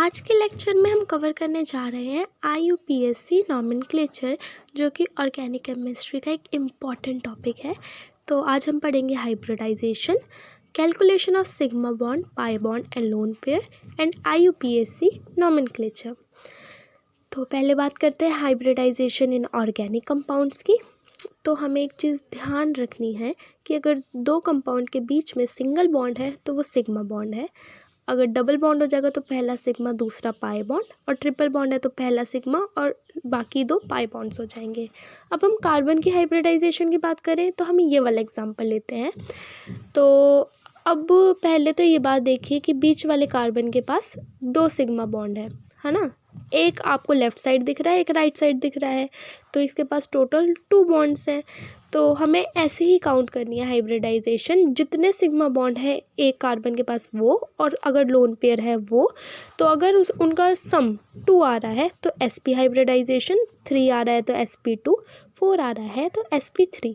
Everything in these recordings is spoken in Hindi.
आज के लेक्चर में हम कवर करने जा रहे हैं IUPAC नॉमेनक्लेचर, जो कि ऑर्गेनिक केमिस्ट्री का एक इम्पॉर्टेंट टॉपिक है। तो आज हम पढ़ेंगे hybridization, calculation of sigma bond, pi bond and lone pair and IUPAC nomenclature. तो पहले बात करते हैं हाइब्रिडाइजेशन इन ऑर्गेनिक कंपाउंड्स की। तो हमें एक चीज़ ध्यान रखनी है कि अगर दो कंपाउंड के बीच में सिंगल बॉन्ड है तो वो सिग्मा बॉन्ड है। अगर डबल बॉन्ड हो जाएगा तो पहला सिग्मा दूसरा पाई बॉन्ड, और ट्रिपल बॉन्ड है तो पहला सिग्मा और बाकी दो पाई बॉन्ड्स हो जाएंगे। अब हम कार्बन की हाइब्रिडाइजेशन की बात करें तो हम ये वाला एग्जांपल लेते हैं। तो अब पहले तो ये बात देखिए कि बीच वाले कार्बन के पास दो सिग्मा बॉन्ड है ना। एक आपको लेफ़्ट साइड दिख रहा है, एक राइट साइड दिख रहा है, तो इसके पास टोटल 2 बॉन्ड्स हैं। तो हमें ऐसे ही काउंट करनी है हाइब्रिडाइजेशन, जितने सिग्मा बॉन्ड है एक कार्बन के पास वो, और अगर लोन पेयर है वो, तो अगर उनका सम 2 आ रहा है तो sp हाइब्रिडाइजेशन, 3 आ रहा है तो sp2, 4 आ रहा है तो sp3।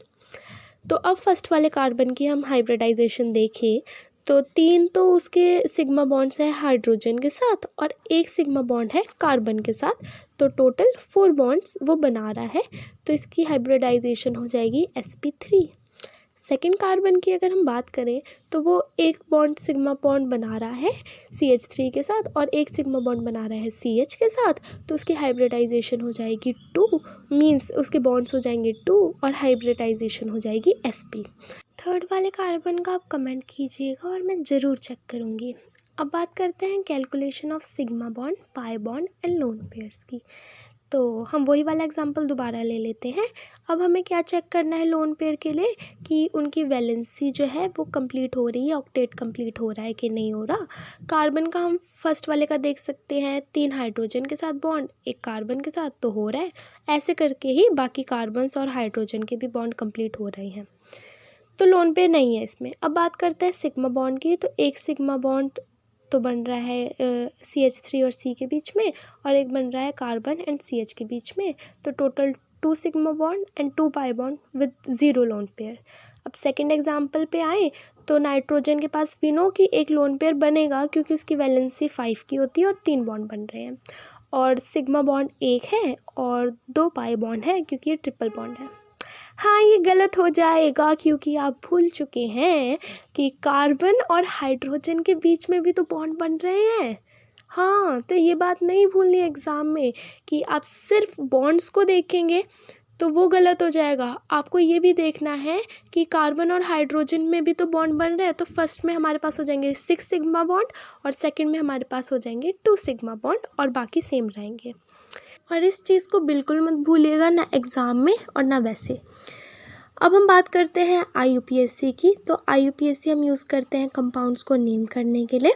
तो अब फर्स्ट वाले कार्बन की हम हाइब्रिडाइजेशन देखें तो 3 तो उसके सिग्मा बॉन्ड्स है हाइड्रोजन के साथ और एक सिग्मा बॉन्ड है कार्बन के साथ, तो टोटल 4 बॉन्ड्स वो बना रहा है। तो इसकी हाइब्रिडाइजेशन हो जाएगी sp3। सेकेंड कार्बन की अगर हम बात करें तो वो एक बॉन्ड सिग्मा बॉन्ड बना रहा है CH3 के साथ और एक सिग्मा बॉन्ड बना रहा है CH के साथ, तो उसकी हाइब्रिडाइजेशन हो जाएगी 2, मीन्स उसके बॉन्ड्स हो जाएंगे 2 और हाइब्रिडाइजेशन हो जाएगी sp। थर्ड वाले कार्बन का आप कमेंट कीजिएगा और मैं ज़रूर चेक करूँगी। अब बात करते हैं calculation of sigma bond, pi bond and lone pairs की। तो हम वही वाला एग्जांपल दोबारा ले लेते हैं। अब हमें क्या चेक करना है लोन पेयर के लिए कि उनकी वैलेंसी जो है वो कंप्लीट हो रही है, ऑक्टेट कंप्लीट हो रहा है कि नहीं हो रहा। कार्बन का हम फर्स्ट वाले का देख सकते हैं, 3 हाइड्रोजन के साथ बॉन्ड, एक कार्बन के साथ, तो हो रहा है। ऐसे करके ही बाकी कार्बन्स और हाइड्रोजन के भी बॉन्ड कंप्लीट हो रहे हैं, तो लोन पेयर नहीं है इसमें। अब बात करते हैं सिग्मा बॉन्ड की, तो एक सिग्मा बॉन्ड तो बन रहा है CH3 और C के बीच में, और एक बन रहा है कार्बन एंड CH के बीच में, तो total 2 sigma bond and 2 pi bond with 0 lone pair. अब सेकंड एग्जांपल पे आए तो नाइट्रोजन के पास वी नो कि एक लोन पेयर बनेगा क्योंकि उसकी वैलेंसी 5 की होती है और 3 बॉन्ड बन रहे हैं, और सिग्मा बॉन्ड 1 है और 2 पाई बॉन्ड है क्योंकि ये ट्रिपल बॉन्ड है। हाँ, ये गलत हो जाएगा क्योंकि आप भूल चुके हैं कि कार्बन और हाइड्रोजन के बीच में भी तो बॉन्ड बन रहे हैं। हाँ, तो ये बात नहीं भूलनी एग्ज़ाम में कि आप सिर्फ बॉन्ड्स को देखेंगे तो वो गलत हो जाएगा। आपको ये भी देखना है कि कार्बन और हाइड्रोजन में भी तो बॉन्ड बन रहे हैं, तो फर्स्ट में हमारे पास हो जाएंगे 6 सिग्मा बॉन्ड और सेकंड में हमारे पास हो जाएंगे 2 सिग्मा बॉन्ड, और बाकी सेम रहेंगे। और इस चीज़ को बिल्कुल मत भूलिएगा, ना एग्ज़ाम में और ना वैसे। अब हम बात करते हैं IUPAC की। तो IUPAC हम यूज़ करते हैं कंपाउंड्स को नेम करने के लिए।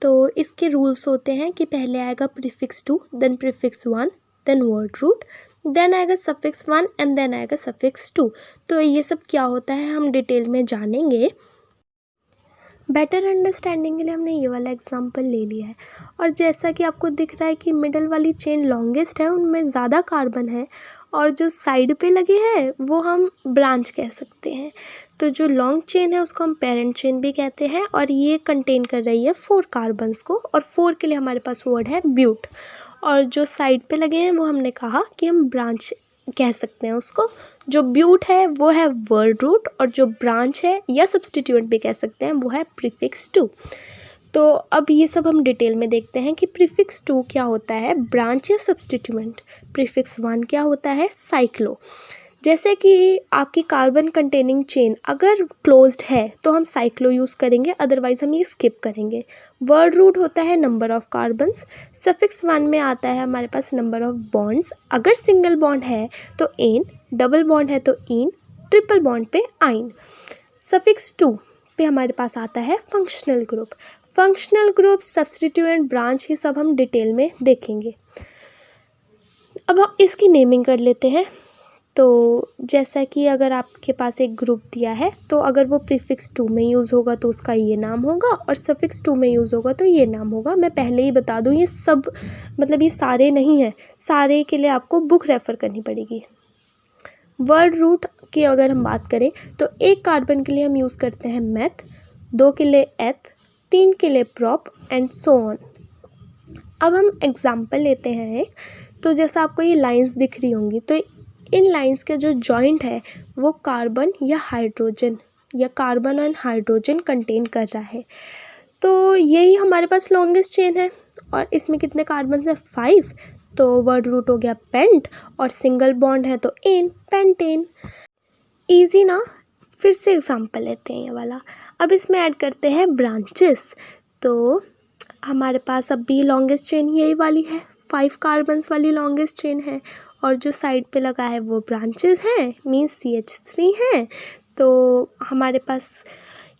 तो इसके रूल्स होते हैं कि पहले आएगा prefix 2, then prefix 1, then word root, then आएगा सफिक्स 1 एंड देन आएगा सफिक्स 2। तो ये सब क्या होता है हम डिटेल में जानेंगे। बेटर अंडरस्टैंडिंग के लिए हमने ये वाला एग्जांपल ले लिया है, और जैसा कि आपको दिख रहा है कि मिडल वाली चेन लॉन्गेस्ट है, उनमें ज़्यादा कार्बन है, और जो साइड पे लगे हैं वो हम ब्रांच कह सकते हैं। तो जो लॉन्ग चेन है उसको हम पेरेंट चेन भी कहते हैं, और ये कंटेन कर रही है 4 कार्बन्स को, और 4 के लिए हमारे पास वर्ड है ब्यूट। और जो साइड पे लगे हैं वो हमने कहा कि हम ब्रांच कह सकते हैं उसको। जो ब्यूट है वो है वर्ड रूट, और जो ब्रांच है या सब्सटीट्यूएंट भी कह सकते हैं वो है प्रीफिक्स 2। तो अब ये सब हम डिटेल में देखते हैं कि प्रीफिक्स 2 क्या होता है, ब्रांच या सब्सटीट्यूएंट। प्रीफिक्स 1 क्या होता है, साइक्लो। जैसे कि आपकी कार्बन कंटेनिंग चेन अगर क्लोज्ड है तो हम साइक्लो यूज़ करेंगे, अदरवाइज हम ये स्किप करेंगे। वर्ड रूट होता है नंबर ऑफ कार्बन्स। सफिक्स 1 में आता है हमारे पास नंबर ऑफ बॉन्ड्स, अगर सिंगल बॉन्ड है तो एन, डबल बॉन्ड है तो इन, ट्रिपल बॉन्ड पे आइन। सफिक्स 2 पे हमारे पास आता है functional group. Functional group, substituent, branch, ये सब हम डिटेल में देखेंगे। अब हम इसकी नेमिंग कर लेते हैं। तो जैसा कि अगर आपके पास एक ग्रुप दिया है तो अगर वो प्रीफिक्स 2 में यूज़ होगा तो उसका ये नाम होगा, और सफिक्स 2 में यूज़ होगा तो ये नाम होगा। मैं पहले ही बता दूँ, ये सब मतलब ये सारे नहीं हैं, सारे के लिए आपको बुक रेफ़र करनी पड़ेगी। वर्ड रूट की अगर हम बात करें तो एक कार्बन के लिए हम यूज़ करते हैं मेथ, 2 के लिए एथ, 3 के लिए प्रॉप एंड सो ऑन। अब हम एग्जाम्पल लेते हैं एक। तो जैसा आपको ये लाइंस दिख रही होंगी, तो इन लाइंस के जो जॉइंट है वो कार्बन या हाइड्रोजन या कार्बन एंड हाइड्रोजन कंटेन कर रहा है। तो यही हमारे पास लॉन्गेस्ट चेन है और इसमें कितने कार्बन है? 5। तो वर्ड रूट हो गया पेंट और सिंगल बॉन्ड है तो एन, पेंटेन। ईजी ना। फिर से एग्जाम्पल लेते हैं ये वाला। अब इसमें ऐड करते हैं ब्रांचेस। तो हमारे पास अब भी लॉन्गेस्ट चेन यही वाली है, 5 कार्बन्स वाली लॉन्गेस्ट चेन है और जो साइड पे लगा है वो ब्रांचेस हैं, मीन्स CH3 है। तो हमारे पास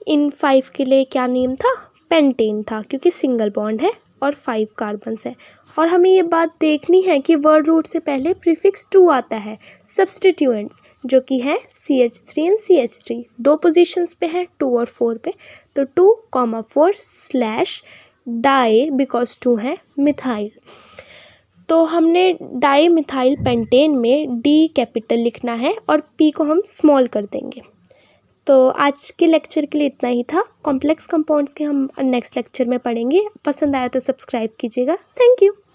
इन 5 के लिए क्या नेम था? पेंटेन था, क्योंकि सिंगल बॉन्ड है और 5 कार्बन्स है। और हमें ये बात देखनी है कि वर्ड रूट से पहले प्रीफिक्स 2 आता है, सब्सटीट्यूएंट्स, जो कि है CH3 एंड CH3। 2 पोजीशंस पे है, 2 और 4 पे। तो 2, 4 डाई, बिकॉज 2 है मिथाइल। तो हमने डाई मिथाइल पेंटेन में D कैपिटल लिखना है और P को हम स्मॉल कर देंगे। तो आज के लेक्चर के लिए इतना ही था। कॉम्प्लेक्स कंपाउंड्स के हम नेक्स्ट लेक्चर में पढ़ेंगे। पसंद आया तो सब्सक्राइब कीजिएगा। Thank you.